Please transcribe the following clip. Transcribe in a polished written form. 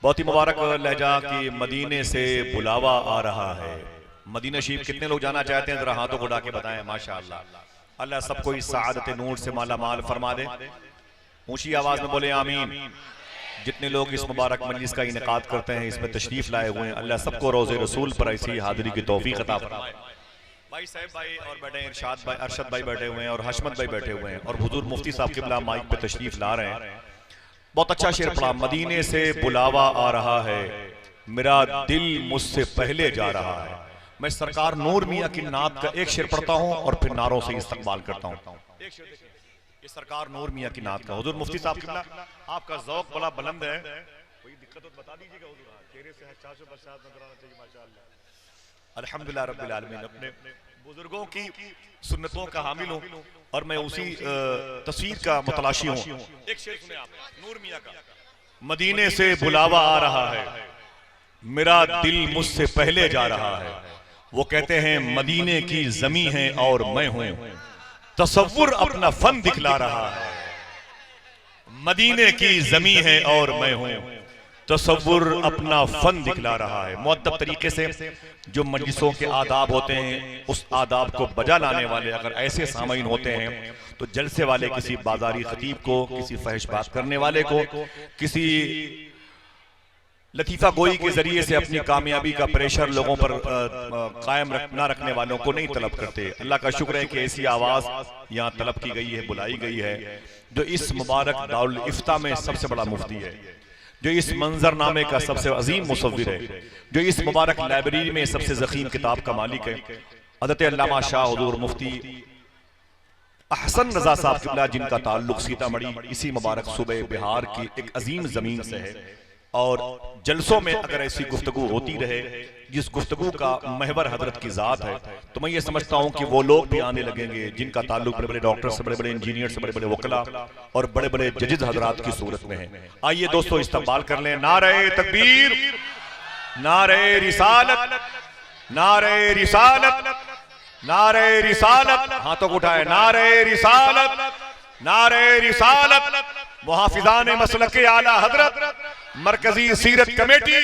बहुत ही मुबारक लहजा कि मदीने से बुलावा आ रहा है। मदीना शरीफ कितने लोग जाना चाहते हैं, जरा हाथों को उठा के बताएं। माशाअल्लाह। अल्लाह सबको इस सआदत नूर से माला माल फरमा दे। ऊंची आवाज में बोले आमीन। जितने लोग इस मुबारक मजलिस का इनेकाद करते हैं, इसमें तशरीफ लाए हुए हैं, अल्लाह सबको रोज़े रसूल पर ऐसी हाजिरी की तौफीक अता फरमाए। भाई साहब भाई और बैठे हैं, इरशाद भाई, अरशद भाई बैठे हुए हैं और हशमत भाई बैठे हुए हैं और हुजूर मुफ्ती साहब किबला माइक पे तशरीफ ला रहे हैं। बहुत अच्छा शेर पढ़ा, मदीने से बुलावा आ रहा है, मेरा दिल मुझसे पहले जा रहा है। मैं सरकार नूर मियां की नात का एक शेर पढ़ता हूं और फिर नारों से इस्तकबाल करता हूं। एक शेर देखिए, ये सरकार नूर मियां की नात का। हुजूर मुफ्ती साहब किबला, आपका ज़ौक़ बड़ा बुलंद है, कोई दिक्कत हो तो बता दीजिएगा हुजूर। चेहरे से हर्षाशो बरसात नजर आना चाहिए माशाअल्लाह। अल्हम्दुलिल्लाह रब्बिल आलमीन। अपने बुजुर्गों की सुन्नतों का हामिल हूं और मैं उसी तस्वीर का मुतलाशी हूं। एक शेर सुने आप नूर मियां का। मदीने से बुलावा आ रहा है, मेरा दिल मुझसे पहले जा रहा है। वो कहते हैं मदीने की जमी है और मैं हूं, तसव्वुर अपना फन दिखला रहा है। मदीने की जमी है और मैं हूं, तसव्वुर अपना फन दिखला रहा है। मुअद्दब तरीके से जो मजलिसों के आदाब होते हैं, उस आदाब को बजा लाने वाले अगर ऐसे सामीन होते हैं तो जलसे वाले किसी बाजारी खतीब को, किसी फहश बात करने वाले को, किसी लतीफा गोई के जरिए से अपनी कामयाबी का प्रेशर लोगों पर कायम न रखने वालों को नहीं तलब करते। अल्लाह का शुक्र है कि ऐसी आवाज यहाँ तलब की गई है, बुलाई गई है, जो इस मुबारक दारुल इफ्ता में सबसे बड़ा मुफ्ती है, जो इस मंजरनामे का सबसे अजीम मुसव्विर है, जो इस मुबारक लाइब्रेरी में सबसे ज़ख़ीम किताब का मालिक है, हज़रत अल्लामा शाह हुज़ूर मुफ्ती अहसन रज़ा साहब किबला, जिनका ताल्लुक सीतामढ़ी इसी मुबारक सूबे बिहार की एक अजीम ज़मीन से है। और जलसों में अगर ऐसी गुफ्तगू होती रहे जिस गुफ्तगू का महवर हजरत की ज़ात है, तो मैं ये समझता हूँ कि वो लोग भी आने लगेंगे जिनका ताल्लुक बड़े बड़े डॉक्टर से, बड़े बड़े इंजीनियर से, बड़े बड़े वकला और बड़े बड़े जजिज हजरात की सूरत में है। आइए दोस्तों इस्तकबाल कर लें। नारे तकबीर, नारे रिसालत, नारे रिसालत, नारे रिसालत। हाथों को उठाए, नारे रिसालत, नारे रिसालत। मुहाफिजान मसलक आला हजरत, मरकजी सीरत कमेटी,